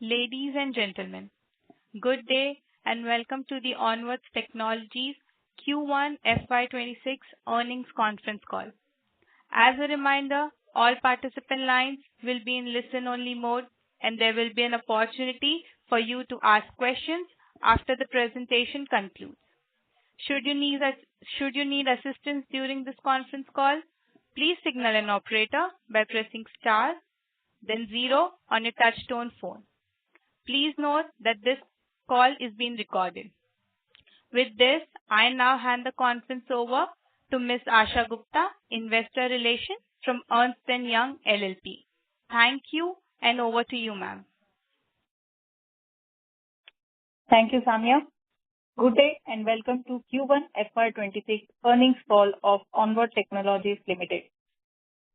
Ladies and gentlemen, good day and welcome to the Onward Technologies Q1 FY26 earnings conference call. As a reminder, all participant lines will be in listen-only mode, and there will be an opportunity for you to ask questions after the presentation concludes. Should you need assistance during this conference call, please signal an operator by pressing star, then zero on your touch-tone phone. Please note that this call is being recorded. With this, I now hand the conference over to Ms. Asha Gupta, Investor Relations from Ernst & Young LLP. Thank you, and over to you, ma'am. Thank you, Samya. Good day and welcome to Q1 FY26 earnings call of Onward Technologies Limited.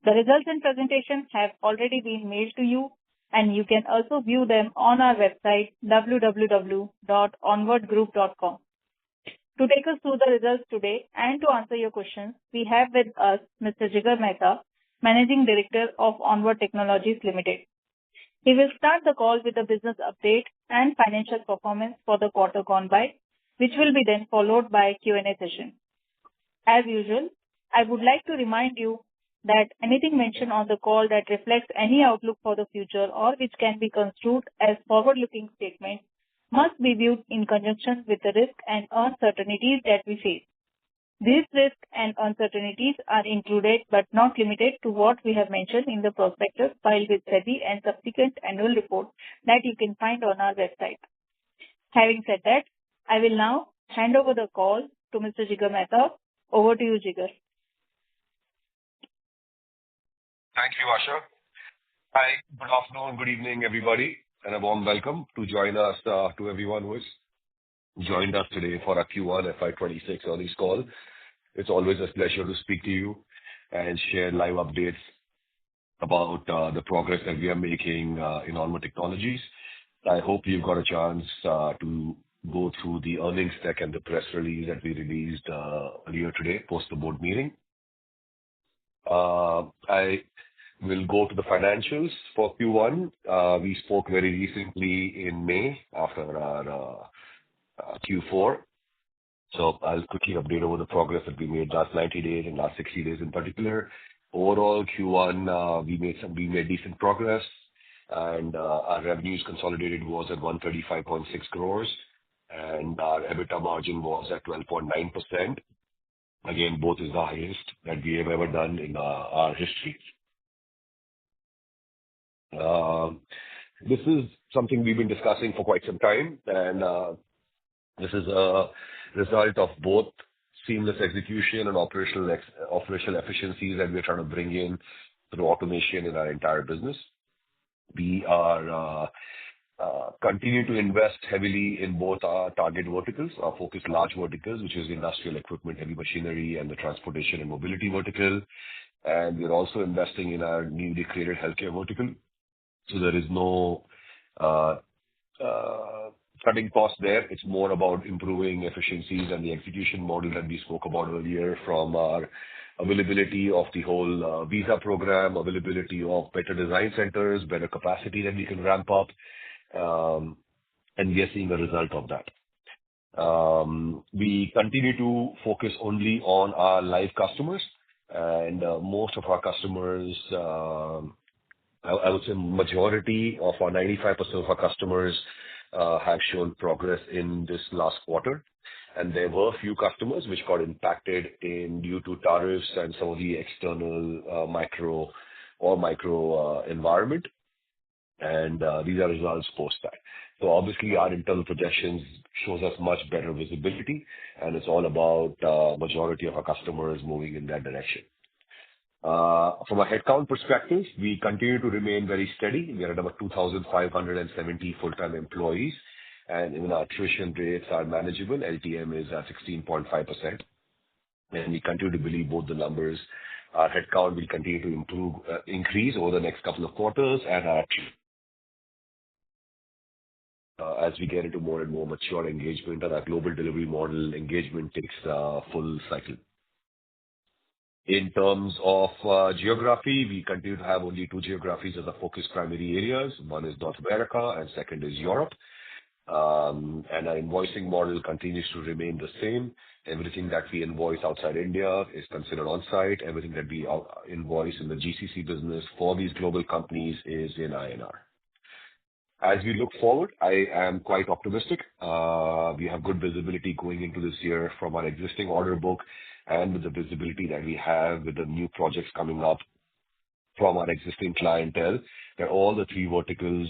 The results and presentations have already been mailed to you, and you can also view them on our website www.onwardgroup.com. To take us through the results today and to answer your questions, we have with us Mr. Jigar Mehta, Managing Director of Onward Technologies Limited. He will start the call with a business update and financial performance for the quarter gone by, which will be then followed by a Q&A session. As usual, I would like to remind you that anything mentioned on the call that reflects any outlook for the future or which can be construed as forward-looking statements must be viewed in conjunction with the risks and uncertainties that we face. These risks and uncertainties are included but not limited to what we have mentioned in the prospectus filed with SEBI and subsequent annual report that you can find on our website. Having said that, I will now hand over the call to Mr. Jigar Mehta. Over to you, Jigar. Thank you, Asha. Hi, good afternoon, good evening, everybody, and a warm welcome to join us to everyone who has joined us today for our Q1 FY26 earnings call. It's always a pleasure to speak to you and share live updates about the progress that we are making in Onward Technologies. I hope you've got a chance to go through the earnings deck and the press release that we released earlier today, post the board meeting. I will go to the financials for Q1. We spoke very recently in May after our Q4. So I'll quickly update over the progress that we made last 90 days and last 60 days in particular. Overall, Q1, we made decent progress, and our revenues consolidated was at 135.6 crores, and our EBITDA margin was at 12.9%. Again, both is the highest that we have ever done in our history. This is something we've been discussing for quite some time, and this is a result of both seamless execution and operational efficiencies that we're trying to bring in through automation in our entire business. We are continue to invest heavily in both our target verticals, our focused large verticals, which is industrial equipment, heavy machinery, and the transportation and mobility vertical. And we're also investing in our newly created healthcare vertical. So there is no cutting costs there. It's more about improving efficiencies and the execution model that we spoke about earlier, from our availability of the whole visa program, availability of better design centers, better capacity that we can ramp up. And we are seeing a result of that. We continue to focus only on our live customers, and most of our customers, I would say majority of our 95% of our customers have shown progress in this last quarter. And there were a few customers which got impacted due to tariffs and some of the external micro environment. And these are results post that. So obviously, our internal projections shows us much better visibility, and it's all about majority of our customers moving in that direction. From a headcount perspective, we continue to remain very steady. We are at about 2,570 full-time employees, and even our attrition rates are manageable. LTM is at 16.5%. And we continue to believe both the numbers, our headcount will continue to increase over the next couple of quarters, and as we get into more and more mature engagement, and our global delivery model engagement takes full cycle. In terms of geography, we continue to have only two geographies as our focus primary areas. One is North America, and second is Europe. And our invoicing model continues to remain the same. Everything that we invoice outside India is considered on-site. Everything that we invoice in the GCC business for these global companies is in INR. As we look forward, I am quite optimistic. We have good visibility going into this year from our existing order book and with the visibility that we have with the new projects coming up from our existing clientele, that all the three verticals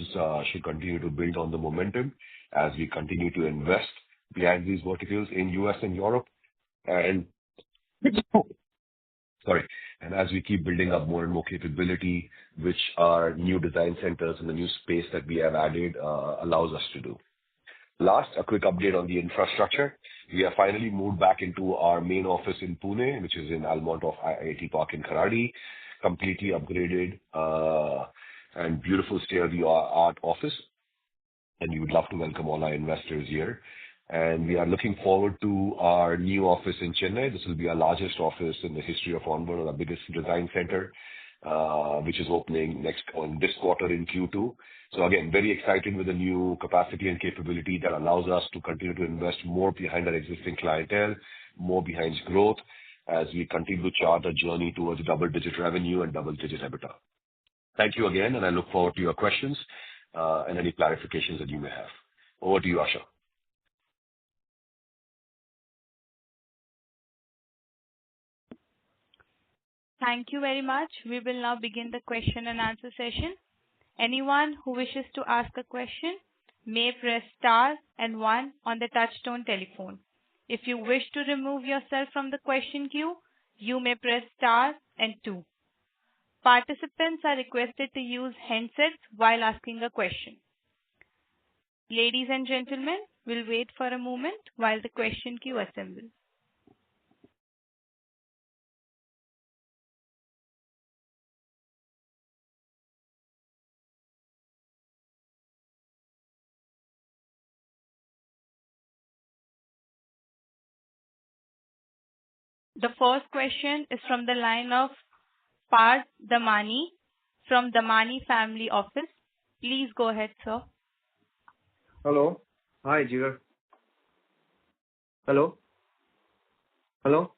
should continue to build on the momentum as we continue to invest behind these verticals in U.S. and Europe. And sorry, and as we keep building up more and more capability, which our new design centers and the new space that we have added allows us to do. Last, a quick update on the infrastructure. We have finally moved back into our main office in Pune, which is in Almont of IIT Park in Kharadi, completely upgraded and beautiful state-of-the-art office. And we would love to welcome all our investors here. And we are looking forward to our new office in Chennai. This will be our largest office in the history of Onward, our biggest design center, which is opening this quarter in Q2. So again, very excited with the new capacity and capability that allows us to continue to invest more behind our existing clientele, more behind growth as we continue to chart a journey towards double-digit revenue and double-digit EBITDA. Thank you again, and I look forward to your questions and any clarifications that you may have. Over to you, Asha. Thank you very much. We will now begin the question and answer session. Anyone who wishes to ask a question may press star and one on the touchtone telephone. If you wish to remove yourself from the question queue, you may press star and two. Participants are requested to use handsets while asking a question. Ladies and gentlemen, we'll wait for a moment while the question queue assembles. The first question is from the line of Parth Damani from Damani Family Office. Please go ahead, sir. Hello. Hi, Jigar. Hello. Hello.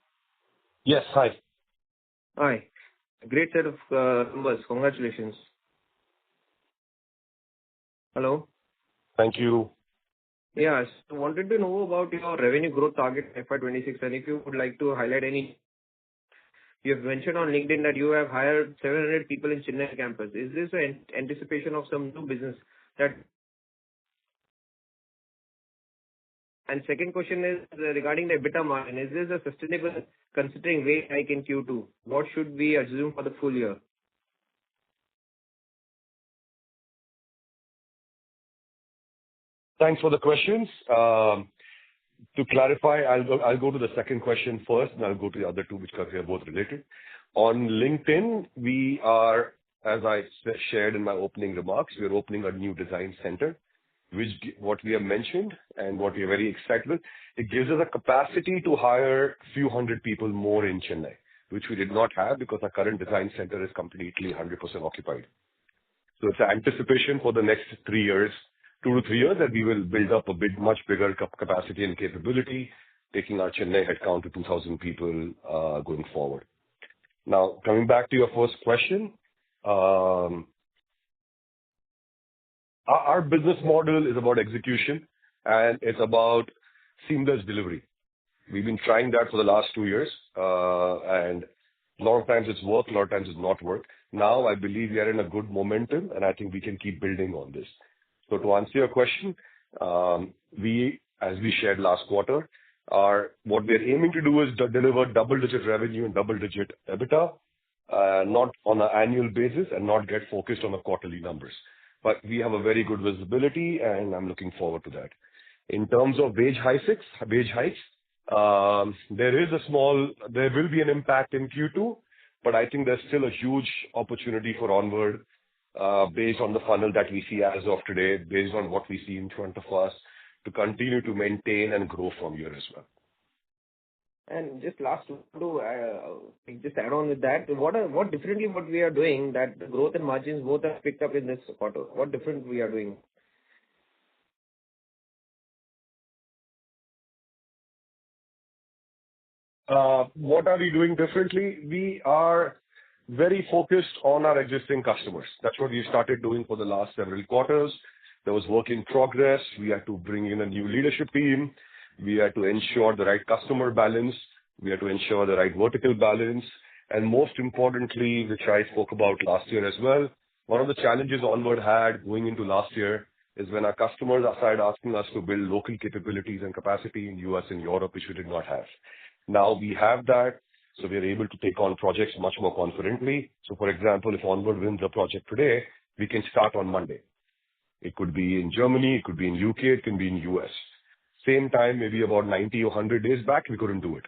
Yes, hi. Hi. Great set of numbers. Congratulations. Hello. Thank you. Yes. I wanted to know about your revenue growth target FY26, and if you would like to highlight any. You have mentioned on LinkedIn that you have hired 700 people in Chennai campus. Is this an anticipation of some new business that? And second question is regarding the EBITDA margin. Is this a sustainable considering wage hike in Q2? What should we assume for the full year? Thanks for the questions. To clarify, I'll go to the second question first, and I'll go to the other two, because they are both related. On LinkedIn, we are, as I shared in my opening remarks, we are opening a new design center, which what we have mentioned and what we are very excited with, it gives us a capacity to hire a few hundred people more in Chennai, which we did not have because our current design center is completely 100% occupied. So it's an anticipation for the next 3 years, 2 to 3 years, that we will build up a much bigger capacity and capability, taking our Chennai headcount to 2,000 people going forward. Now, coming back to your first question, our business model is about execution, and it's about seamless delivery. We've been trying that for the last 2 years, and a lot of times it's worked, a lot of times it's not worked. Now, I believe we are in a good momentum, and I think we can keep building on this. So to answer your question, as we shared last quarter, what we're aiming to do is to deliver double-digit revenue and double-digit EBITDA, not on an annual basis and not get focused on the quarterly numbers. But we have a very good visibility, and I'm looking forward to that. In terms of wage hikes, there will be an impact in Q2, but I think there's still a huge opportunity for Onward based on the funnel that we see as of today, based on what we see in front of us, to continue to maintain and grow from here as well. And just last to just add on with that, what differently what we are doing that the growth and margins both have picked up in this quarter? What different we are doing? What are we doing differently? We are very focused on our existing customers. That's what we started doing for the last several quarters. There was work in progress. We had to bring in a new leadership team. We had to ensure the right customer balance. We had to ensure the right vertical balance. And most importantly, which I spoke about last year as well, one of the challenges Onward had going into last year is when our customers started asking us to build local capabilities and capacity in U.S. and Europe, which we did not have. Now we have that, so we are able to take on projects much more confidently. So, for example, if Onward wins a project today, we can start on Monday. It could be in Germany, it could be in UK, it can be in US. Same time, maybe about 90 or 100 days back, we couldn't do it,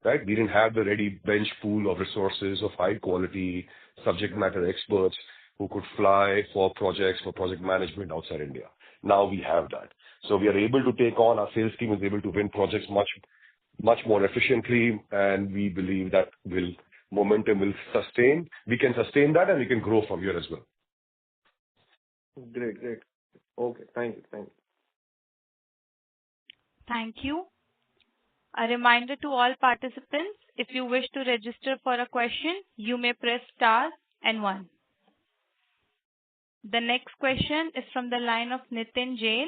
right? We didn't have the ready bench pool of resources of high quality subject matter experts who could fly for projects, for project management outside India. Now we have that. So we are able to take on, our sales team is able to win projects much more efficiently, and we believe that momentum will sustain. We can sustain that, and we can grow from here as well. Great. Okay. Thank you. Thank you. A reminder to all participants, if you wish to register for a question, you may press star and 1. The next question is from the line of Nitin Jain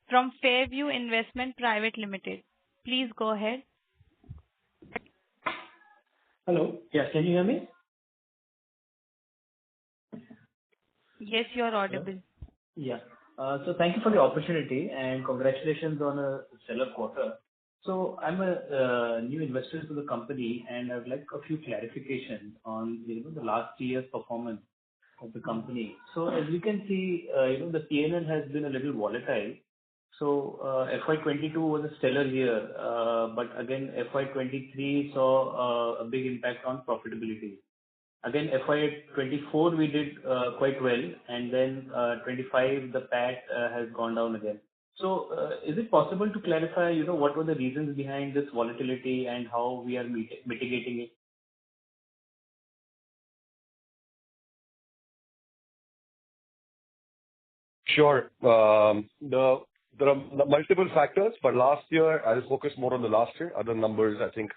from Fairview Investment Private Limited. Please go ahead. Hello. Yeah, can you hear me? Yes, you are audible. Yeah. So thank you for the opportunity and congratulations on a stellar quarter. So I'm a new investor to the company and I'd like a few clarifications on the last year's performance of the company. So as you can see, the P&L has been a little volatile. So FY22 was a stellar year, but again FY23 saw a big impact on profitability. Again, FY24 we did quite well, and then 25 the PAT has gone down again. So is it possible to clarify, what were the reasons behind this volatility and how we are mitigating it? Sure. There are multiple factors, but last year, I'll focus more on the last year. Other numbers, I think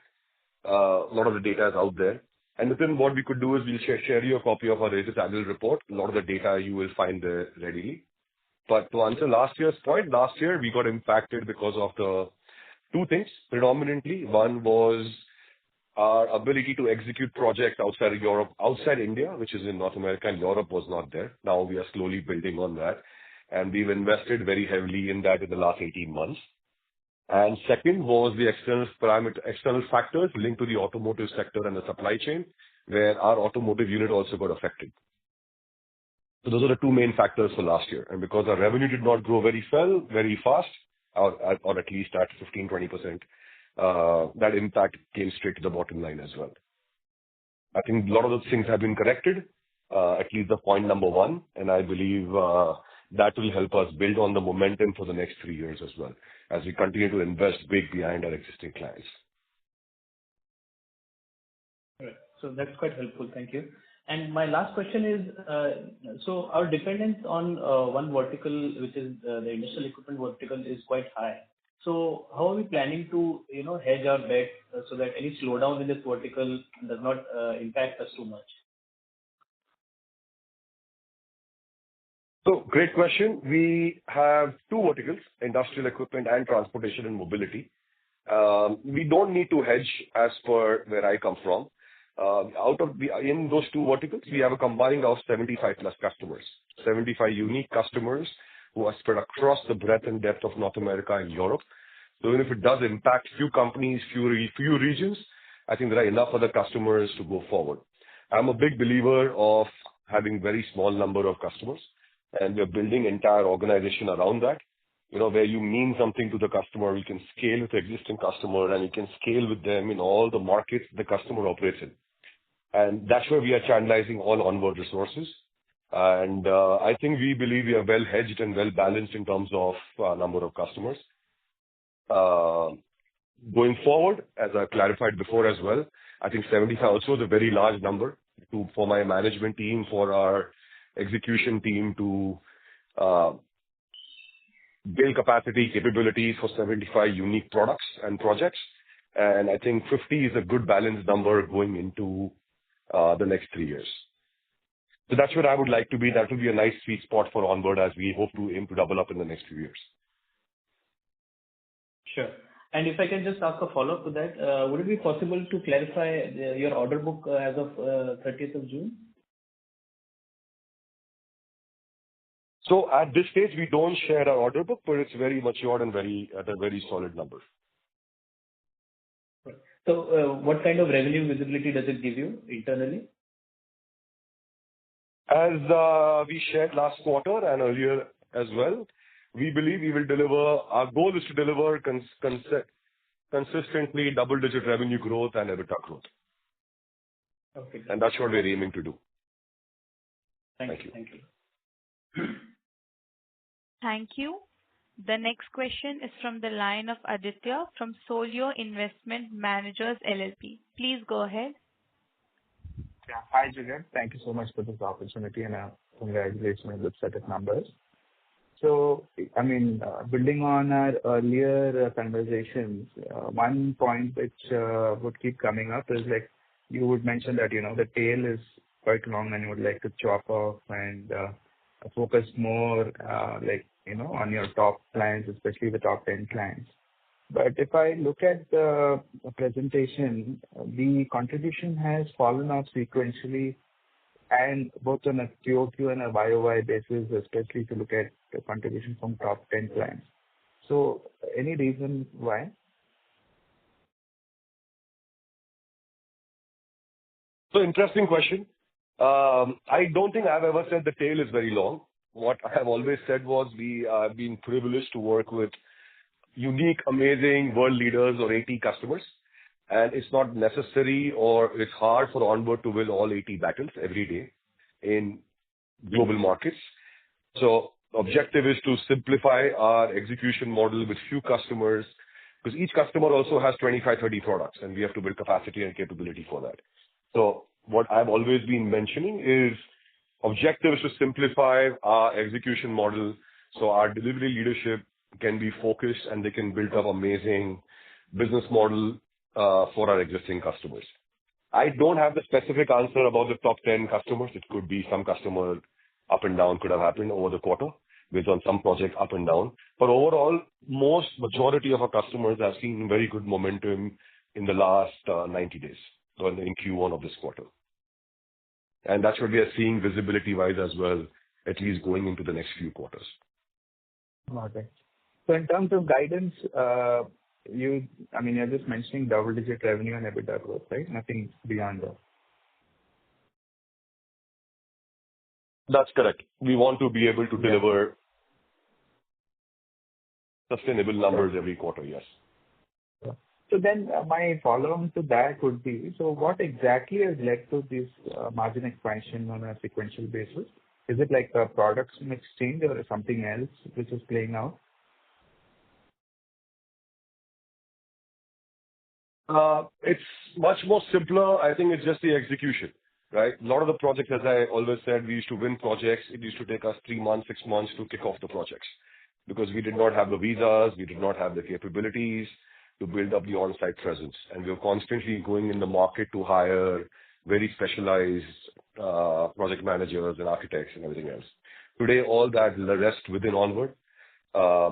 a lot of the data is out there. And within what we could do is we'll share you a copy of our latest annual report. A lot of the data you will find there readily. But to answer last year's point, last year we got impacted because of the two things predominantly. One was our ability to execute projects outside of Europe, outside India, which is in North America, and Europe was not there. Now we are slowly building on that. And we've invested very heavily in that in the last 18 months. And second was the external factors linked to the automotive sector and the supply chain, where our automotive unit also got affected. So those are the two main factors for last year. And because our revenue did not grow very fast, or at least at 15-20%, that impact came straight to the bottom line as well. I think a lot of those things have been corrected, at least the point number one, and I believe that will help us build on the momentum for the next 3 years as well, as we continue to invest big behind our existing clients. Right. So that's quite helpful. Thank you. And my last question is, so our dependence on one vertical, which is the industrial equipment vertical, is quite high. So how are we planning to, hedge our bet so that any slowdown in this vertical does not impact us too much? So great question. We have two verticals, industrial equipment and transportation and mobility. We don't need to hedge as per where I come from. In those two verticals, we have a combined of 75 plus customers, 75 unique customers who are spread across the breadth and depth of North America and Europe. So even if it does impact few companies, few regions, I think there are enough other customers to go forward. I'm a big believer of having very small number of customers, and we're building entire organization around that. Where you mean something to the customer, you can scale with the existing customer, and you can scale with them in all the markets the customer operates in. And that's where we are channelizing all Onward resources. And I think we believe we are well hedged and well balanced in terms of number of customers. Going forward, as I clarified before as well, I think 75 also is a very large number for my management team, for our execution team to build capacity, capabilities for 75 unique products and projects. And I think 50 is a good balanced number going into the next 3 years. So that's where I would like to be. That will be a nice sweet spot for Onward as we hope to aim to double up in the next few years. Sure. And if I can just ask a follow-up to that, would it be possible to clarify your order book as of 30th of June? So at this stage, we don't share our order book, but it's very mature and at a very solid number. So what kind of revenue visibility does it give you internally? As we shared last quarter and earlier as well, we believe we will deliver. Our goal is to deliver consistently double-digit revenue growth and EBITDA growth. Okay. And that's what we're aiming to do. Thank you. Thank you. Thank you. The next question is from the line of Aditya from Solio Investment Managers LLP. Please go ahead. Yeah. Hi, Jigar. Thank you so much for this opportunity and congratulations on the set of numbers. So, I mean, building on our earlier conversations, one point which would keep coming up is like you would mention that, the tail is quite long and you would like to chop off and focus more on your top clients, especially the top 10 clients. But if I look at the presentation, the contribution has fallen off sequentially and both on a QOQ and a YOY basis, especially if you look at the contribution from top 10 clients. So any reason why? So interesting question. I don't think I've ever said the tail is very long. What I have always said was we have been privileged to work with unique, amazing world leaders or 80 customers. And it's not necessary or it's hard for Onward to win all 80 battles every day in global markets. So objective is to simplify our execution model with few customers because each customer also has 25, 30 products and we have to build capacity and capability for that. So what I've always been mentioning is objective is to simplify our execution model so our delivery leadership can be focused and they can build up amazing business model for our existing customers. I don't have the specific answer about the top 10 customers. It could be some customer up and down could have happened over the quarter based on some project up and down. But overall, majority of our customers have seen very good momentum in the last 90 days, so in Q1 of this quarter. And that's what we are seeing visibility-wise as well, at least going into the next few quarters. Okay. So in terms of guidance, you're just mentioning double-digit revenue and EBITDA growth, right? Nothing beyond that. That's correct. We want to be able to deliver sustainable numbers every quarter, yes. So then my follow-on to that would be, so what exactly has led to this margin expansion on a sequential basis? Is it like a product mix change or something else which is playing out? It's much more simpler. I think it's just the execution, right? A lot of the projects, as I always said, we used to win projects. It used to take us 3 months, 6 months to kick off the projects because we did not have the visas, we did not have the capabilities to build up the on-site presence. And we were constantly going in the market to hire very specialized project managers and architects and everything else. Today, all that rests within Onward,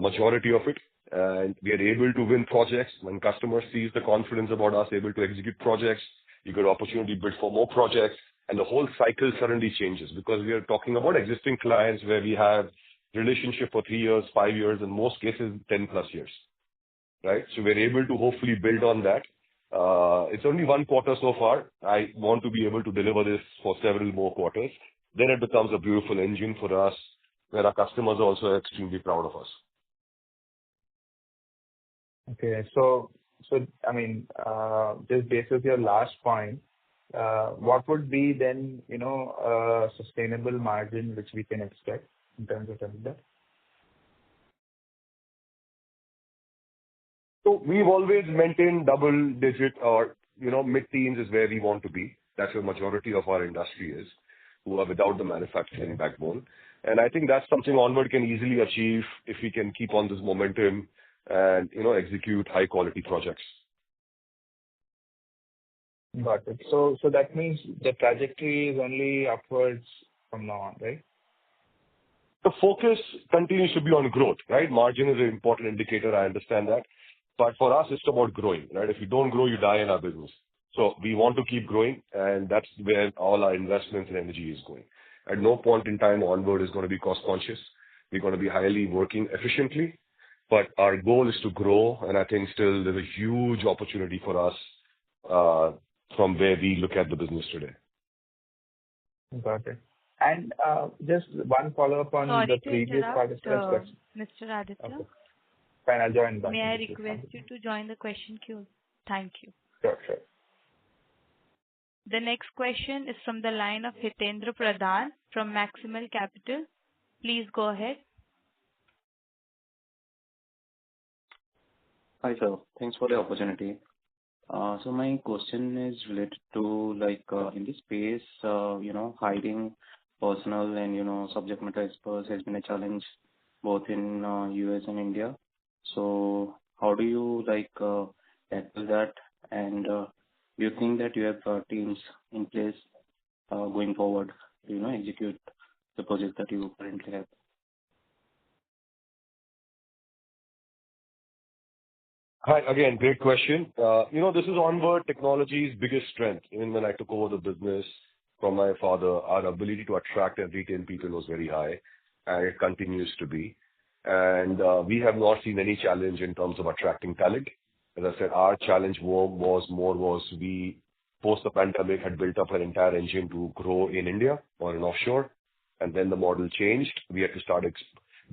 majority of it. And we are able to win projects. When customers see the confidence about us able to execute projects, you get opportunity to bid for more projects. And the whole cycle suddenly changes because we are talking about existing clients where we have relationship for 3 years, 5 years, in most cases, 10 plus years, right? So we're able to hopefully build on that. It's only 1 quarter so far. I want to be able to deliver this for several more quarters. Then it becomes a beautiful engine for us where our customers are also extremely proud of us. Okay. So just based on your last point, what would be then, a sustainable margin which we can expect in terms of EBITDA? So we've always maintained double digit or, mid-teens is where we want to be. That's where majority of our industry is, who are without the manufacturing backbone. And I think that's something Onward can easily achieve if we can keep on this momentum and, execute high quality projects. Got it. So that means the trajectory is only upwards from now on, right? The focus continues to be on growth, right? Margin is an important indicator, I understand that. But for us, it's about growing, right? If you don't grow, you die in our business. So we want to keep growing, and that's where all our investments and energy is going. At no point in time, Onward is going to be cost conscious. We're going to be highly working efficiently, but our goal is to grow, and I think still there's a huge opportunity for us from where we look at the business today. Got it. And just one follow-up on Sorry the to previous interrupt, participant's question. Mr. Aditya. Okay. Fine, I'll join back. May I request you to join the question queue? Thank you. Sure. The next question is from the line of Hitendra Pradhan from Maximal Capital. Please go ahead. Hi, sir. Thanks for the opportunity. So my question is related to in this space, hiring personnel and, subject matter experts has been a challenge both in US and India. So how do you tackle that? And do you think that you have teams in place going forward to, execute the project that you currently have? Hi, again, great question. This is Onward Technology's biggest strength. Even when I took over the business from my father, our ability to attract and retain people was very high, and it continues to be. And we have not seen any challenge in terms of attracting talent. As I said, our challenge was we, post the pandemic, had built up an entire engine to grow in India or in offshore. And then the model changed. We had to start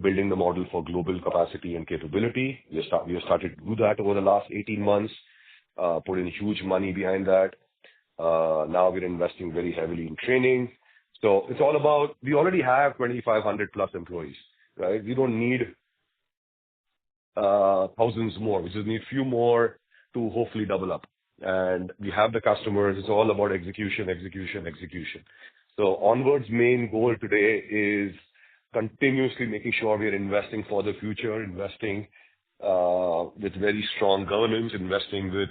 building the model for global capacity and capability. We have started to do that over the last 18 months, put in huge money behind that. Now we're investing very heavily in training. So it's all about, we already have 2,500 plus employees, right? We don't need thousands more. We just need few more to hopefully double up. And we have the customers. It's all about execution. So Onward's main goal today is continuously making sure we are investing for the future, investing with very strong governance, investing with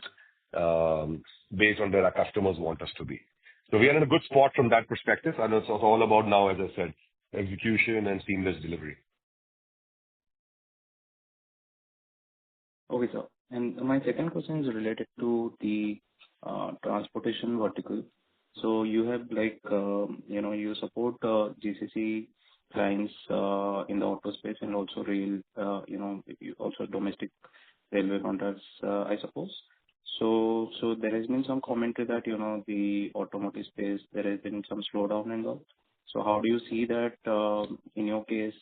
based on where our customers want us to be. So we are in a good spot from that perspective, and it's all about now, as I said, execution and seamless delivery. Okay, sir. And my second question is related to the transportation vertical. So you have you support GCC clients in the auto space and also rail, also domestic railway contracts, I suppose. So there has been some commentary that, the automotive space, there has been some slowdown and all. So how do you see that in your case,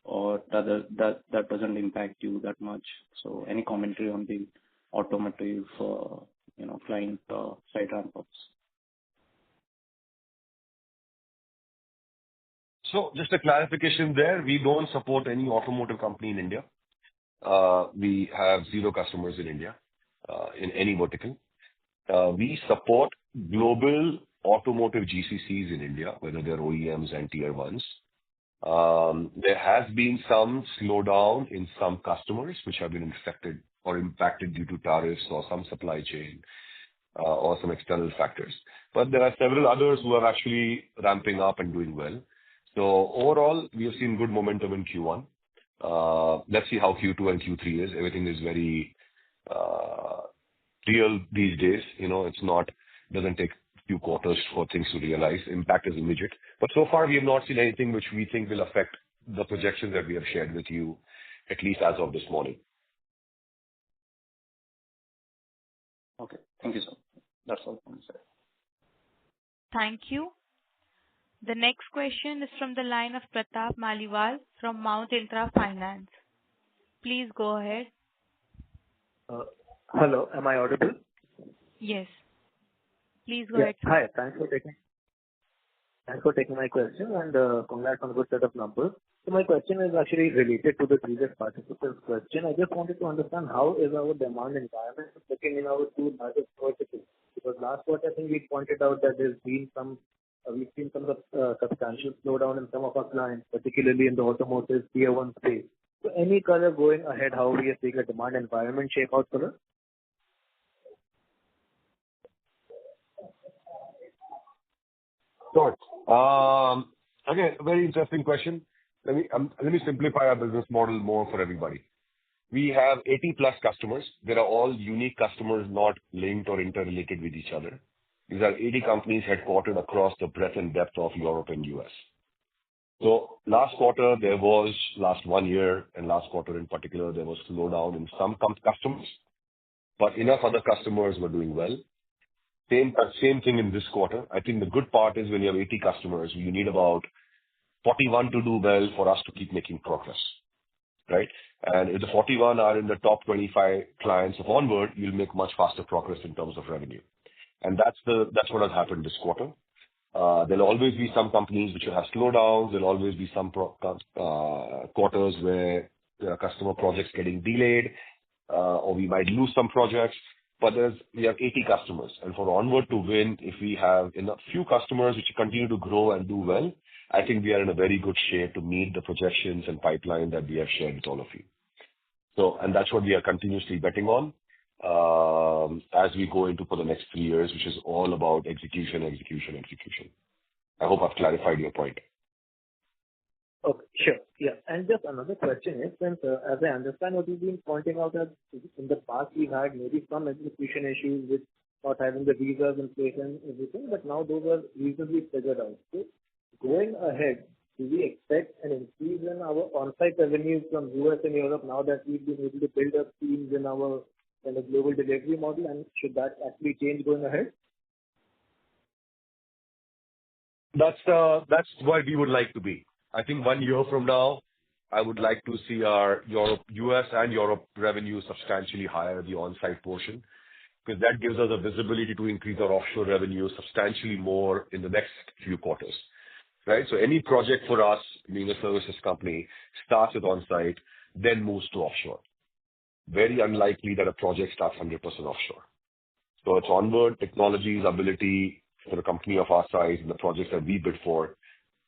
or that doesn't impact you that much? So any commentary on the automotive, client side ramp-ups? So just a clarification there, we don't support any automotive company in India. We have 0 customers in India in any vertical. We support global automotive GCCs in India, whether they're OEMs and tier ones. There has been some slowdown in some customers which have been affected or impacted due to tariffs or some supply chain or some external factors. But there are several others who are actually ramping up and doing well. So overall, we have seen good momentum in Q1. Let's see how Q2 and Q3 is. Everything is very real these days. Doesn't take a few quarters for things to realize. Impact is immediate. But so far, we have not seen anything which we think will affect the projections that we have shared with you, at least as of this morning. Okay. Thank you, sir. That's all from my side. Thank you. The next question is from the line of Pratap Maliwal from Mount Intra Finance. Please go ahead. Hello, am I audible? Yes. Please go ahead. Sir. Hi, thanks for taking my question, and congrats on a good set of numbers. So my question is actually related to the previous participant's question. I just wanted to understand how is our demand environment looking in our two largest verticals? Because last quarter, I think we pointed out that we've seen some substantial slowdown in some of our clients, particularly in the automotive tier one space. So any color going ahead, how we are seeing the demand environment shape out for us? Sure. Again, a very interesting question. Let me simplify our business model more for everybody. We have 80 plus customers. They are all unique customers, not linked or interrelated with each other. These are 80 companies headquartered across the breadth and depth of Europe and US. So last quarter, last 1 year, and last quarter in particular, there was slowdown in some customers, but enough other customers were doing well. Same thing in this quarter. I think the good part is when you have 80 customers, you need about 41 to do well for us to keep making progress, right? And if the 41 are in the top 25 clients of Onward, you'll make much faster progress in terms of revenue. And that's what has happened this quarter. There'll always be some companies which will have slowdowns. There'll always be some quarters where there are customer projects getting delayed, or we might lose some projects. But we have 80 customers. And for Onward to win, if we have enough few customers which continue to grow and do well, I think we are in a very good shape to meet the projections and pipeline that we have shared with all of you. So, and that's what we are continuously betting on as we go into for the next 3 years, which is all about execution. I hope I've clarified your point. Okay, sure. Yeah. And just another question is, since as I understand what you've been pointing out, that in the past we had maybe some execution issues with not having the visas in place and everything, but now those are reasonably figured out. So going ahead, do we expect an increase in our on-site revenues from US and Europe now that we've been able to build up teams in our kind of global delivery model, and should that actually change going ahead? That's what we would like to be. I think 1 year from now, I would like to see our US and Europe revenue substantially higher, the on-site portion, because that gives us a visibility to increase our offshore revenue substantially more in the next few quarters, right? So any project for us, being a services company, starts with on-site, then moves to offshore. Very unlikely that a project starts 100% offshore. So it's Onward Technologies' ability for a company of our size and the projects that we bid for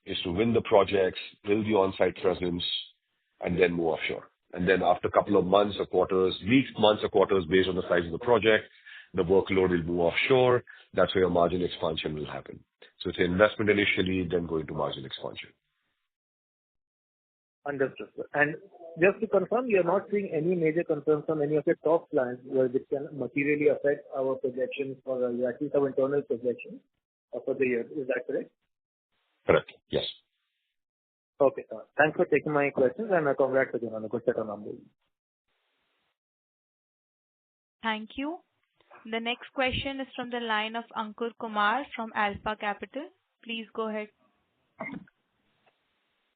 is to win the projects, build the on-site presence, and then move offshore. And then after a couple of months or quarters, weeks, months or quarters, based on the size of the project, the workload will move offshore. That's where your margin expansion will happen. So it's an investment initially, then going to margin expansion. Understood, sir. And just to confirm, you're not seeing any major concerns from any of your top clients which can materially affect our projections or at least our internal projections for the year. Is that correct? Correct. Yes. Okay, sir. Thanks for taking my questions, and congrats again on a good set of numbers. Thank you. The next question is from the line of Ankur Kumar from Alpha Capital. Please go ahead.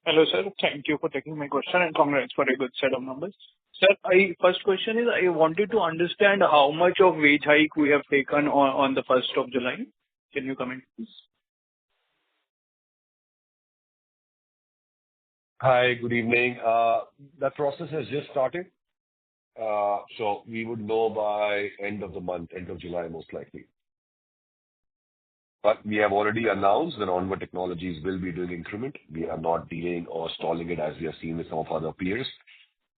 Hello, sir. Thank you for taking my question, and congrats for a good set of numbers. Sir, first question is, I wanted to understand how much of wage hike we have taken on the 1st of July. Can you comment, please? Hi, good evening. That process has just started. So we would know by end of the month, end of July, most likely. But we have already announced that Onward Technologies will be doing increment. We are not delaying or stalling it as we have seen with some of our other peers.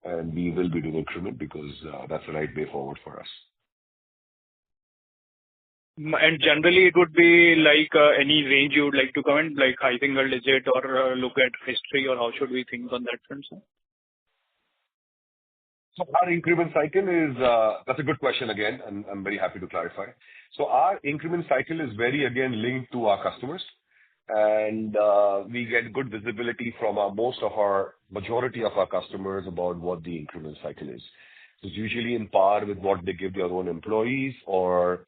And we will be doing increment because that's the right way forward for us. And generally, it would be like any range you would like to comment, like high single digit or look at history, or how should we think on that front, sir? So our increment cycle is, that's a good question again, and I'm very happy to clarify. So our increment cycle is very, again, linked to our customers. And we get good visibility from majority of our customers about what the increment cycle is. So it's usually in par with what they give their own employees or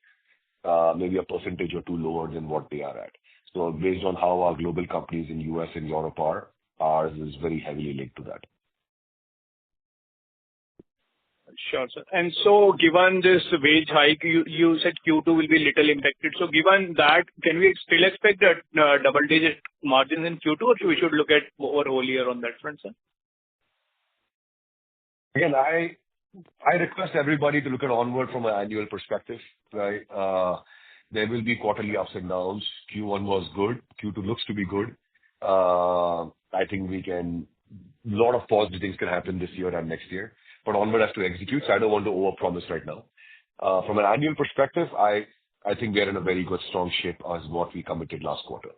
maybe a percentage or two lower than what they are at. So based on how our global companies in US and Europe are, ours is very heavily linked to that. Sure, sir. And so given this wage hike, you said Q2 will be little impacted. So given that, can we still expect that double-digit margins in Q2, or we should look at over whole year on that front, sir? Again, I request everybody to look at Onward from an annual perspective, right? There will be quarterly ups and downs. Q1 was good. Q2 looks to be good. I think a lot of positive things can happen this year and next year. But Onward has to execute, so I don't want to overpromise right now. From an annual perspective, I think we are in a very good, strong shape as what we committed last quarter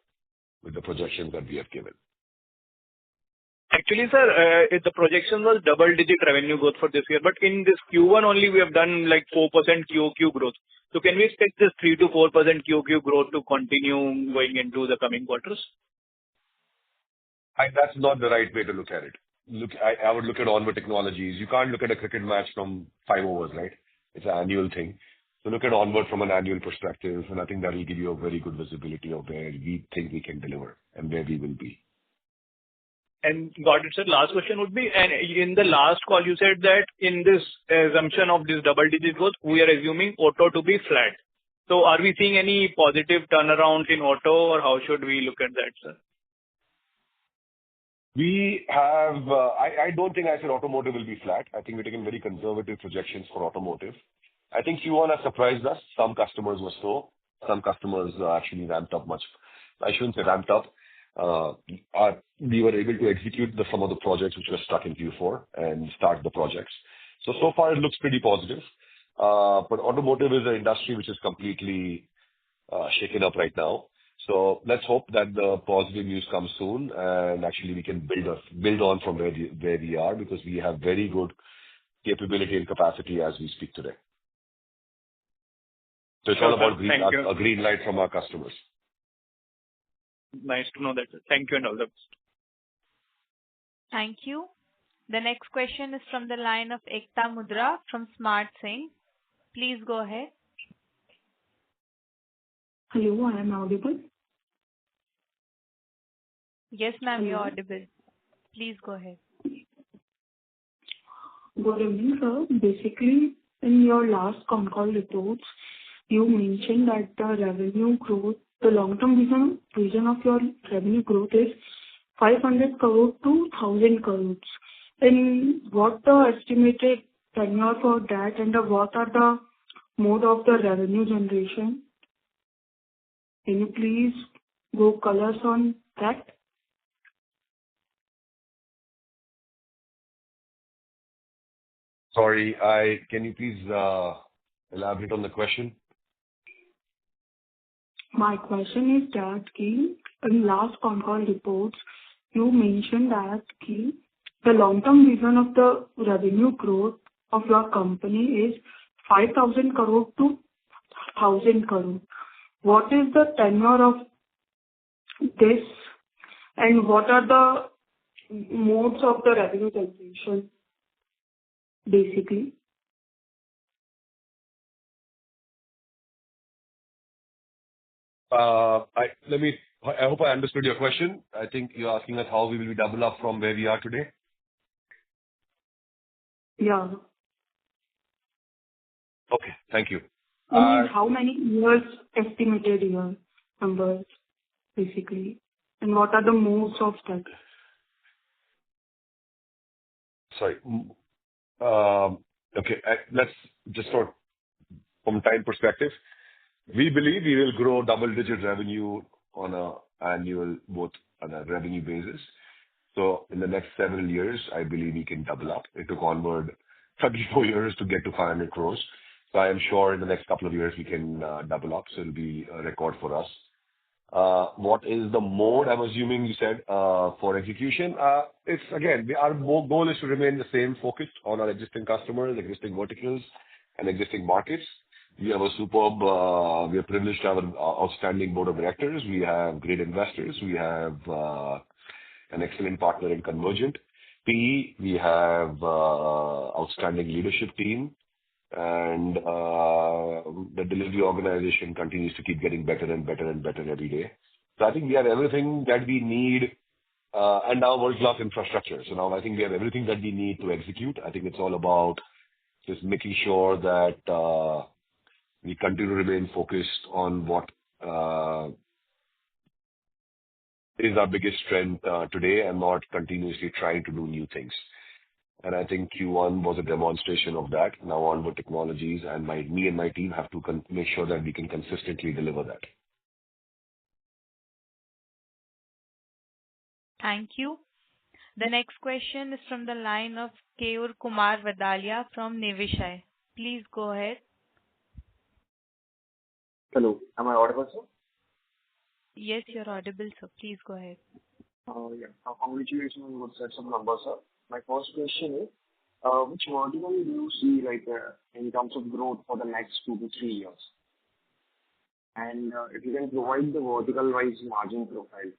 with the projections that we have given. Actually, sir, the projection was double-digit revenue growth for this year, but in this Q1 only, we have done like 4% QOQ growth. So can we expect this 3%-4% QOQ growth to continue going into the coming quarters? That's not the right way to look at it. I would look at Onward Technologies. You can't look at a cricket match from 5 overs, right? It's an annual thing. So look at Onward from an annual perspective, and I think that will give you a very good visibility of where we think we can deliver and where we will be. And got it, sir. Last question would be, and in the last call, you said that in this assumption of this double-digit growth, we are assuming auto to be flat. So are we seeing any positive turnaround in auto, or how should we look at that, sir? I don't think I said automotive will be flat. I think we're taking very conservative projections for automotive. I think Q1 has surprised us. Some customers were slow. Some customers actually ramped up much. I shouldn't say ramped up. We were able to execute some of the projects which were stuck in Q4 and start the projects. So far, it looks pretty positive. But automotive is an industry which is completely shaken up right now. So let's hope that the positive news comes soon, and actually we can build on from where we are, because we have very good capability and capacity as we speak today. So it's all about a green light from our customers. Nice to know that, sir. Thank you and all the best. Thank you. The next question is from the line of Ekta Mudra from Smart Sync. Please go ahead. Hello, I am audible? Yes, ma'am, you're audible. Please go ahead. Good evening, sir. Basically, in your last Concall reports, you mentioned that the revenue growth, the long-term vision of your revenue growth is 500 crore to 1,000 crores. And what the estimated tenure for that, and what are the mode of the revenue generation? Can you please go colors on that? Sorry, can you please elaborate on the question? My question is that in last Concall reports, you mentioned that the long-term vision of the revenue growth of your company is 5,000 crore to 1,000 crore. What is the tenure of this, and what are the modes of the revenue generation, basically? I hope I understood your question. I think you're asking us how we will double up from where we are today. Yeah. Okay, thank you. How many years estimated year numbers, basically, and what are the modes of that? Sorry. Okay, let's just start from time perspective. We believe we will grow double-digit revenue on an annual, both on a revenue basis. So in the next several years, I believe we can double up. It took Onward 34 years to get to 500 crores. So I am sure in the next couple of years, we can double up. So it'll be a record for us. What is the mode, I'm assuming you said, for execution? It's again, our goal is to remain the same, focused on our existing customers, existing verticals, and existing markets. We have a superb, we are privileged to have an outstanding board of directors. We have great investors. We have an excellent partner in Convergent PE. We have outstanding leadership team, and the delivery organization continues to keep getting better and better and better every day. So I think we have everything that we need, and now world-class infrastructure. So now I think we have everything that we need to execute. I think it's all about just making sure that we continue to remain focused on what is our biggest strength today and not continuously trying to do new things. And I think Q1 was a demonstration of that. Now, Onward Technologies and me and my team have to make sure that we can consistently deliver that. Thank you. The next question is from the line of Keyur Kumar Vadalia from Niveshaay. Please go ahead. Hello. Am I audible, sir? Yes, you're audible, sir. Please go ahead. Yeah. Congratulations on good sets of numbers, sir. My first question is, which vertical do you see in terms of growth for the next 2 to 3 years? And if you can provide the vertical-wise margin profile.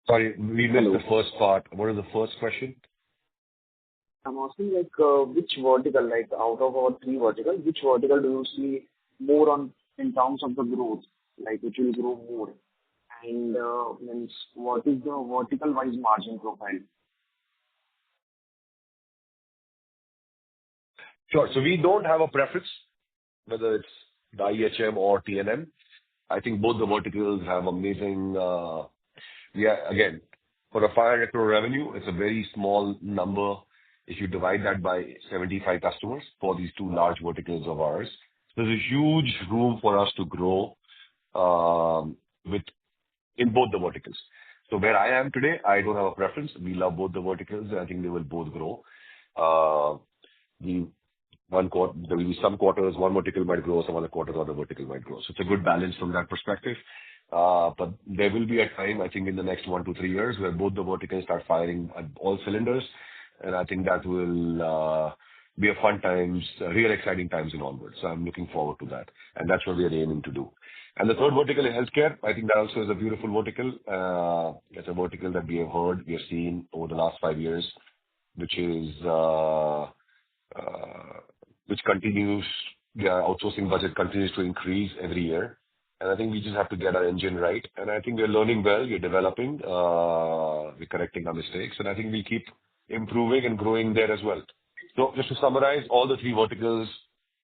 Sorry, we missed the first part. What is the first question? I'm asking which vertical, out of our 3 verticals, which vertical do you see more on in terms of the growth, which will grow more? And what is the vertical-wise margin profile? Sure. So we don't have a preference, whether it's the IHM or TNM. I think both the verticals have amazing, again, for a 500 crore revenue, it's a very small number if you divide that by 75 customers for these 2 large verticals of ours. There's a huge room for us to grow in both the verticals. So where I am today, I don't have a preference. We love both the verticals, and I think they will both grow. There will be some quarters, one vertical might grow, some other quarters, other vertical might grow. So it's a good balance from that perspective. But there will be a time, I think, in the next 1 to 3 years where both the verticals start firing at all cylinders. And I think that will be a fun times, real exciting times in Onward. So I'm looking forward to that. And that's what we are aiming to do. And the third vertical is healthcare. I think that also is a beautiful vertical. It's a vertical that we have heard, we have seen over the last 5 years, which continues, their outsourcing budget continues to increase every year. And I think we just have to get our engine right. And I think we're learning well, we're developing, we're correcting our mistakes. And I think we keep improving and growing there as well. So just to summarize, all the 3 verticals,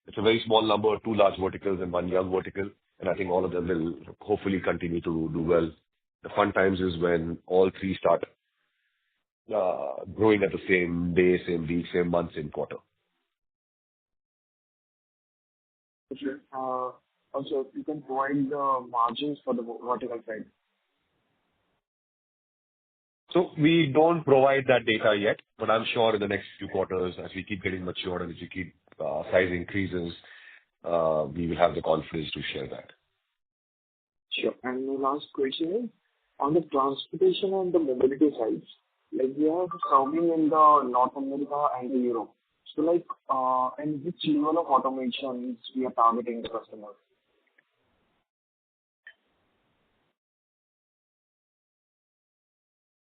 it's a very small number, 2 large verticals and 1 young vertical. And I think all of them will hopefully continue to do well. The fun times is when all 3 start growing at the same day, same week, same month, same quarter. Okay. Also, if you can provide the margins for the vertical side. So we don't provide that data yet, but I'm sure in the next few quarters, as we keep getting mature and as we keep size increases, we will have the confidence to share that. Sure. And the last question is, on the transportation and the mobility sides, we are serving in the North America and the Europe. So and which level of automation we are targeting the customers?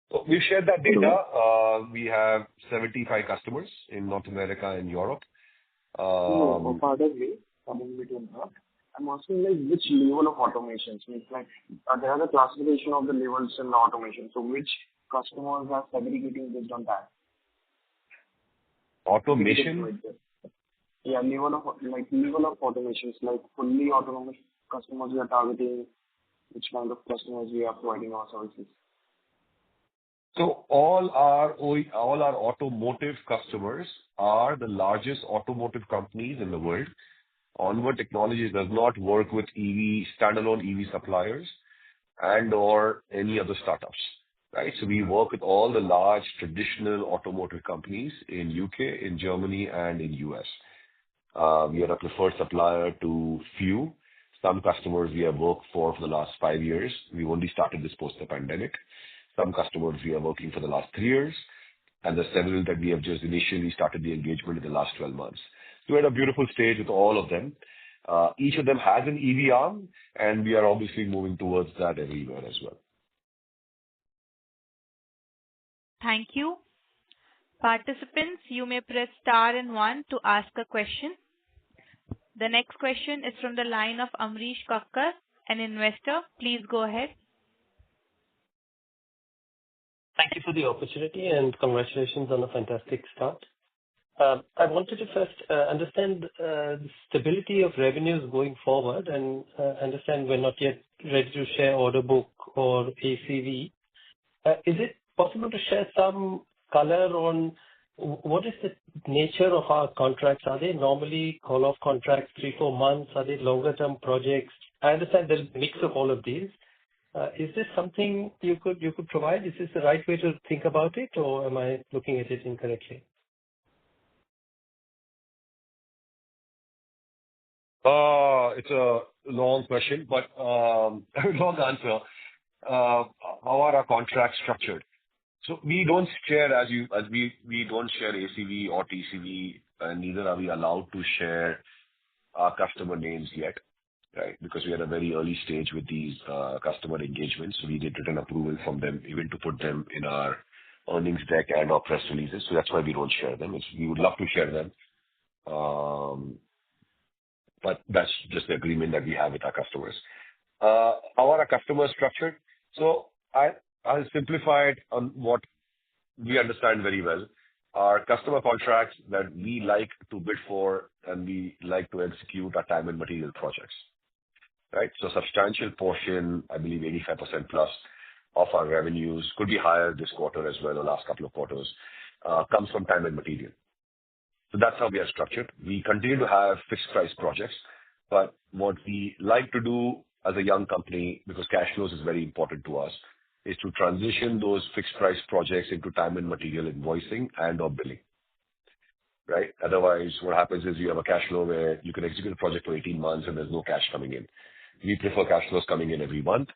So we've shared that data. We have 75 customers in North America and Europe. No, pardon me. I'm asking which level of automations. There are the classification of the levels in the automation. So which customers are segregating based on that? Automation? Yeah, level of automations, fully autonomous customers we are targeting, which kind of customers we are providing our services. So all our automotive customers are the largest automotive companies in the world. Onward Technologies does not work with standalone EV suppliers and/or any other startups, right? So we work with all the large traditional automotive companies in UK, in Germany, and in US. We are a preferred supplier to few. Some customers we have worked for the last 5 years. We only started this post the pandemic. Some customers we are working for the last 3 years. And there's several that we have just initially started the engagement in the last 12 months. So we're at a beautiful stage with all of them. Each of them has an EV arm, and we are obviously moving towards that everywhere as well. Thank you. Participants, you may press star and 1 to ask a question. The next question is from the line of Amrish Kakkar, an investor. Please go ahead. Thank you for the opportunity and congratulations on a fantastic start. I wanted to first understand the stability of revenues going forward and understand we're not yet ready to share order book or ACV. Is it possible to share some color on what is the nature of our contracts? Are they normally call-off contracts, 3-4 months? Are they longer-term projects? I understand there's a mix of all of these. Is this something you could provide? Is this the right way to think about it, or am I looking at it incorrectly? It's a long question, but long answer. How are our contracts structured? So we don't share, we don't share ACV or TCV, and neither are we allowed to share our customer names yet, right? Because we are at a very early stage with these customer engagements. So we get written approval from them, even to put them in our earnings deck and our press releases. So that's why we don't share them. We would love to share them, but that's just the agreement that we have with our customers. How are our customers structured? So I'll simplify it on what we understand very well. Our customer contracts that we like to bid for and we like to execute are time and material projects, right? So substantial portion, I believe 85% plus of our revenues, could be higher this quarter as well, the last couple of quarters, comes from time and material. So that's how we are structured. We continue to have fixed price projects, but what we like to do as a young company, because cash flows is very important to us, is to transition those fixed price projects into time and material invoicing and/or billing, right? Otherwise, what happens is you have a cash flow where you can execute a project for 18 months and there's no cash coming in. We prefer cash flows coming in every month.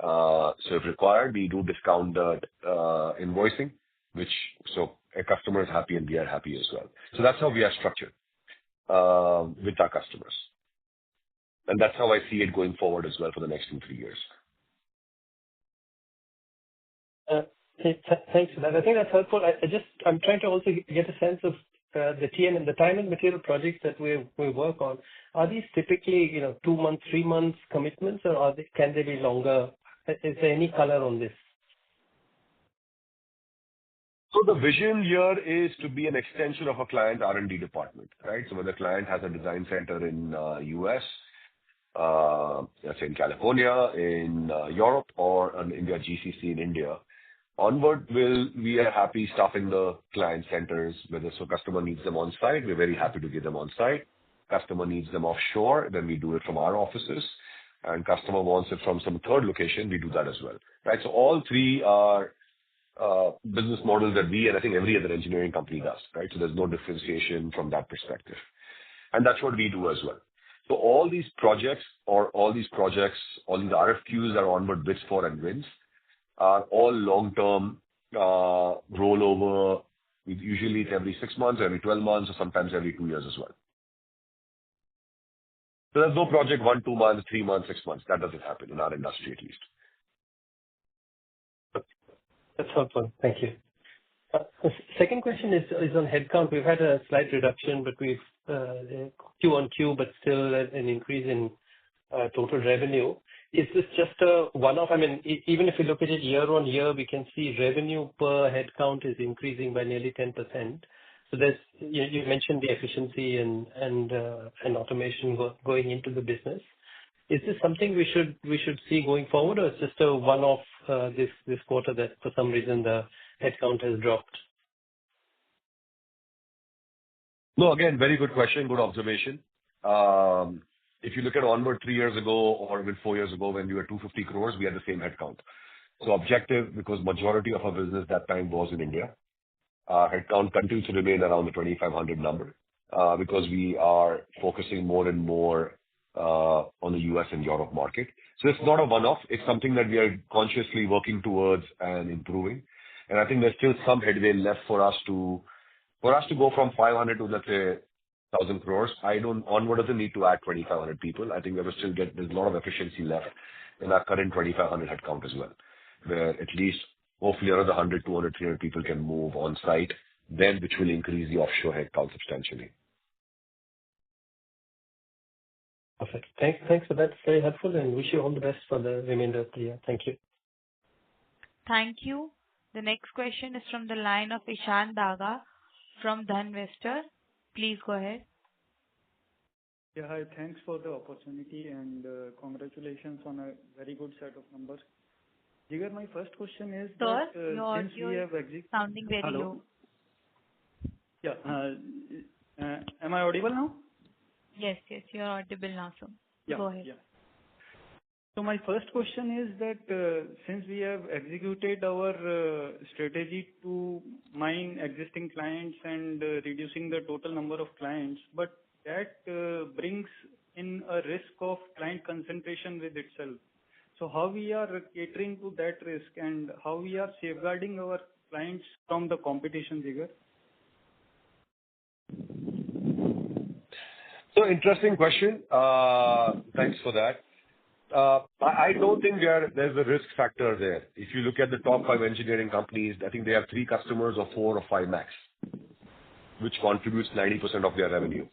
So if required, we do discount the invoicing, so a customer is happy and we are happy as well. So that's how we are structured with our customers. And that's how I see it going forward as well for the next 2-3 years. Thanks for that. I think that's helpful. I'm trying to also get a sense of the time and material projects that we work on. Are these typically 2 months, 3 months commitments, or can they be longer? Is there any color on this? So the vision here is to be an extension of a client R&D department, right? So when the client has a design center in US, let's say in California, in Europe, or an India GCC in India, Onward we are happy staffing the client centers, whether so customer needs them on site, we're very happy to get them on site. Customer needs them offshore, then we do it from our offices. And customer wants it from some third location, we do that as well, right? So all three are business models that we, and I think every other engineering company does, right? So there's no differentiation from that perspective. And that's what we do as well. So all these projects, all these RFQs that Onward bids for and wins, are all long-term rollover. Usually it's every 6 months, every 12 months, or sometimes every 2 years as well. So there's no project 1, 2 months, 3 months, 6 months. That doesn't happen in our industry at least. That's helpful. Thank you. The second question is on headcount. We've had a slight reduction, but we've Q on Q, but still an increase in total revenue. Is this just a one-off? I mean, even if you look at it year on year, we can see revenue per headcount is increasing by nearly 10%. So you mentioned the efficiency and automation going into the business. Is this something we should see going forward, or it's just a one-off this quarter that for some reason the headcount has dropped? No, again, very good question, good observation. If you look at Onward 3 years ago or even 4 years ago when we were 250 crores, we had the same headcount. So objective, because majority of our business that time was in India, headcount continues to remain around the 2,500 number because we are focusing more and more on the US and Europe market. So it's not a one-off. It's something that we are consciously working towards and improving. And I think there's still some headway left for us to go from 500 to, let's say, 1,000 crores. Onward doesn't need to add 2,500 people. I think there's a lot of efficiency left in our current 2,500 headcount as well, where at least hopefully another 100, 200, 300 people can move on site, then which will increase the offshore headcount substantially. Perfect. Thanks for that. Very helpful, and wish you all the best for the remainder of the year. Thank you. Thank you. The next question is from the line of Ishan Daga from Dhanvestor. Please go ahead. Yeah, hi. Thanks for the opportunity and congratulations on a very good set of numbers. Jigar, my first question is Sir, that your audio is sounding very low. Yeah. Am I audible now? Yes, you're audible now, sir. Yeah. Go ahead. Yeah. So my first question is that since we have executed our strategy to mine existing clients and reducing the total number of clients, but that brings in a risk of client concentration with itself. So how we are catering to that risk and how we are safeguarding our clients from the competition, Jigar? So interesting question. Thanks for that. I don't think there's a risk factor there. If you look at the top 5 engineering companies, I think they have 3 customers or 4 or 5 max, which contributes 90% of their revenue.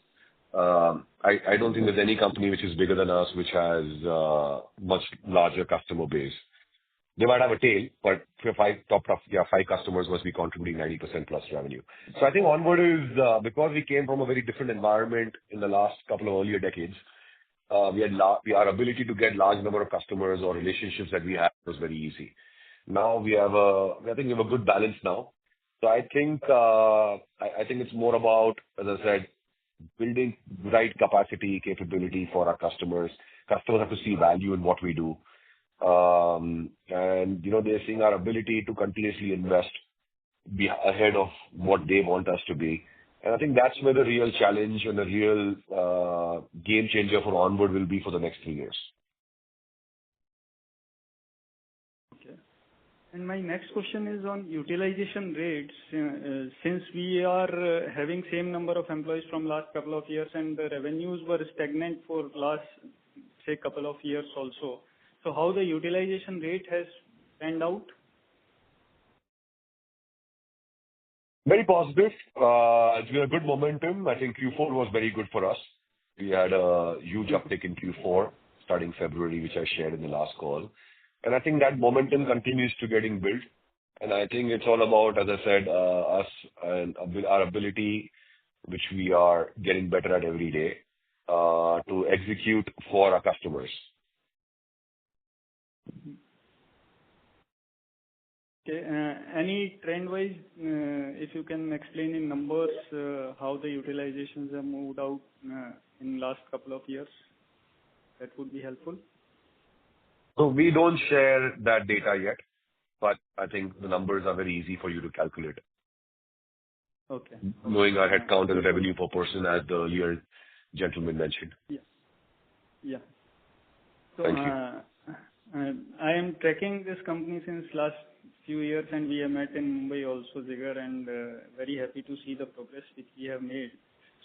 I don't think there's any company which is bigger than us, which has much larger customer base. They might have a tail, but for 5 customers must be contributing 90% plus revenue. So I think Onward is, because we came from a very different environment in the last couple of earlier decades, our ability to get large number of customers or relationships that we have was very easy. Now I think we have a good balance now. So I think it's more about, as I said, building right capacity, capability for our customers. Customers have to see value in what we do. And, they're seeing our ability to continuously invest, be ahead of what they want us to be. And I think that's where the real challenge and the real game changer for Onward will be for the next 3 years. Okay. And my next question is on utilization rates. Since we are having same number of employees from last couple of years and the revenues were stagnant for last, say, couple of years also. So how the utilization rate has panned out? Very positive. It's been a good momentum. I think Q4 was very good for us. We had a huge uptick in Q4 starting February, which I shared in the last call. And I think that momentum continues to getting built. And I think it's all about, as I said, us and our ability, which we are getting better at every day, to execute for our customers. Okay. Any trend-wise, if you can explain in numbers how the utilizations have moved out in last couple of years, that would be helpful. So we don't share that data yet, but I think the numbers are very easy for you to calculate. Okay. Knowing our headcount and the revenue per person, as the earlier gentleman mentioned. Yeah. Yeah. So, Thank you. I am tracking this company since last few years, and we have met in Mumbai also, Jigar, and very happy to see the progress which we have made.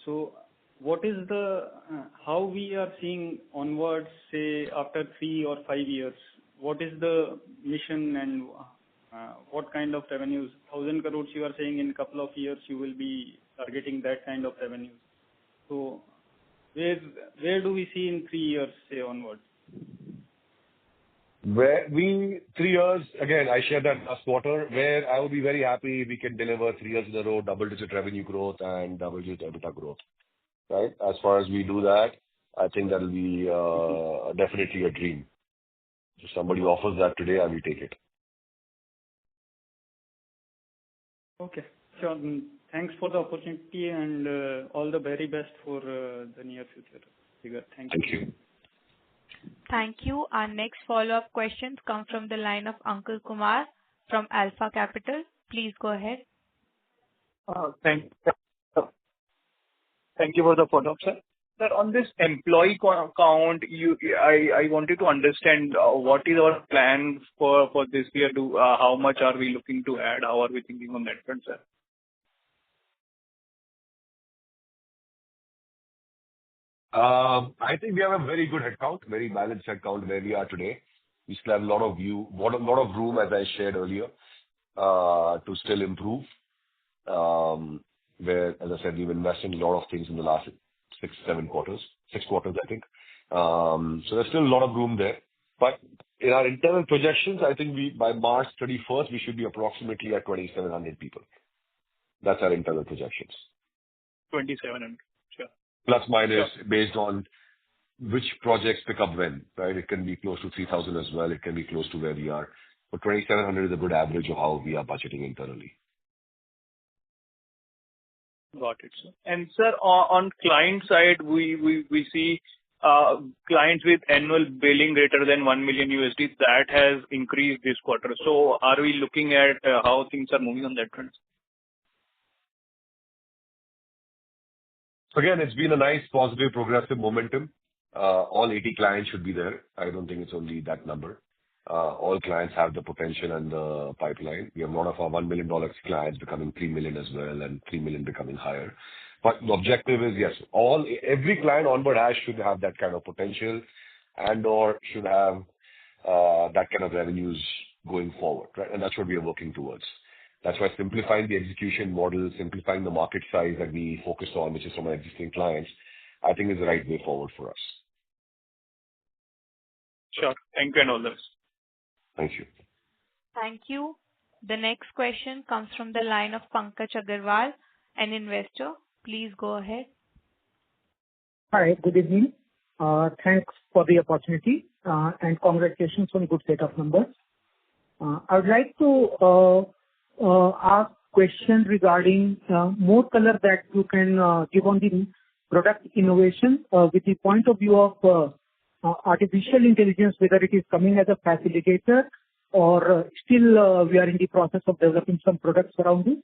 So what is how we are seeing Onward, say, after 3 or 5 years? What is the mission and what kind of revenues? 1,000 crores you are saying in a couple of years you will be targeting that kind of revenue. So where do we see in 3 years, say, Onward? 3 years, again, I shared that last quarter, where I would be very happy if we can deliver 3 years in a row, double-digit revenue growth and double-digit EBITDA growth, right? As far as we do that, I think that will be definitely a dream. If somebody offers that today, I will take it. Okay. Sure. Thanks for the opportunity and all the very best for the near future, Jigar. Thank you. Thank you. Thank you. Our next follow-up questions come from the line of Ankur Kumar from Alpha Capital. Please go ahead. Thank you for the follow-up, sir. Sir, on this employee count, I wanted to understand what is our plan for this year. How much are we looking to add? How are we thinking on that front, sir? I think we have a very good headcount, very balanced headcount where we are today. We still have a lot of room, as I shared earlier, to still improve. Where, as I said, we've invested in a lot of things in the last 6 quarters, I think. So there's still a lot of room there. But in our internal projections, I think by March 31st, we should be approximately at 2,700 people. That's our internal projections. 2,700. Sure. Plus minus Sure. based on which projects pick up when, right? It can be close to 3,000 as well. It can be close to where we are. But 2,700 is a good average of how we are budgeting internally. Got it, sir. And sir, on client side, we see clients with annual billing greater than $1 million, that has increased this quarter. So are we looking at how things are moving on that front? Again, it's been a nice, positive, progressive momentum. All 80 clients should be there. I don't think it's only that number. All clients have the potential and the pipeline. We have a lot of our $1 million clients becoming $3 million as well, and $3 million becoming higher. But the objective is, yes, every client Onward has should have that kind of potential and/or should have that kind of revenues going forward, right? And that's what we are working towards. That's why simplifying the execution model, simplifying the market size that we focus on, which is from our existing clients, I think is the right way forward for us. Sure. Thank you and all the best. Thank you. Thank you. The next question comes from the line of Pankaj Agarwal, an investor. Please go ahead. Hi, good evening. Thanks for the opportunity and congratulations on good set of numbers. I would like to ask question regarding more color that you can give on the product innovation with the point of view of artificial intelligence, whether it is coming as a facilitator or still we are in the process of developing some products around it.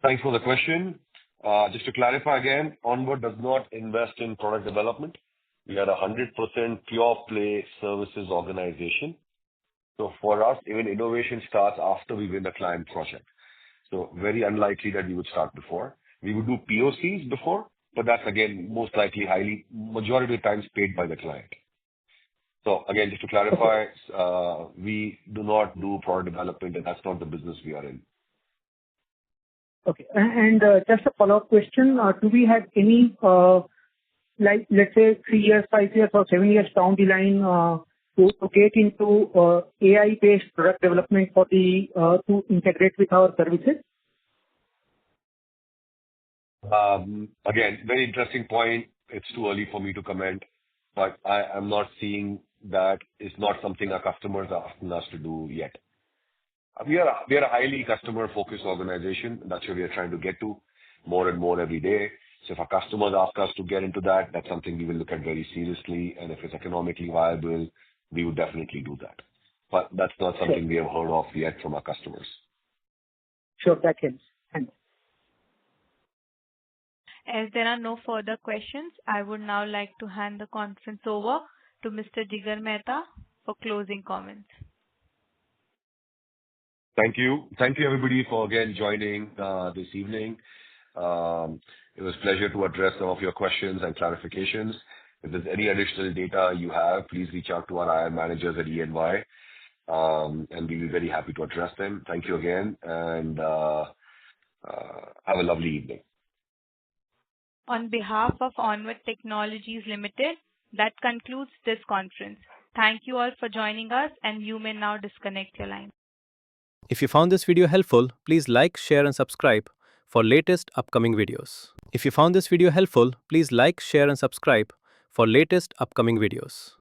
Thanks for the question. Just to clarify again, Onward does not invest in product development. We are a 100% pure play services organization. So for us, even innovation starts after we win a client project. So very unlikely that we would start before. We would do POCs before, but that's again, most likely majority of the times paid by the client. So again, just to clarify, we do not do product development and that's not the business we are in. Okay. And just a follow-up question. Do we have any, like, let's say 3 years, 5 years or 7 years down the line to get into AI-based product development for to integrate with our services? Again, very interesting point. It's too early for me to comment, but I am not seeing that. It's not something our customers are asking us to do yet. We are a highly customer-focused organization. That's where we are trying to get to more and more every day. So if our customers ask us to get into that, that's something we will look at very seriously. And if it's economically viable, we would definitely do that. But that's not something we have heard of yet from our customers. Sure, that helps. Thanks. As there are no further questions, I would now like to hand the conference over to Mr. Jigar Mehta for closing comments. Thank you. Thank you, everybody, for again joining this evening. It was a pleasure to address some of your questions and clarifications. If there's any additional data you have, please reach out to our IR managers at EY, and we'll be very happy to address them. Thank you again, and have a lovely evening. On behalf of Onward Technologies Limited, that concludes this conference. Thank you all for joining us, and you may now disconnect your line. If you found this video helpful, please like, share and subscribe for latest upcoming videos. If you found this video helpful, please like, share and subscribe for latest upcoming videos.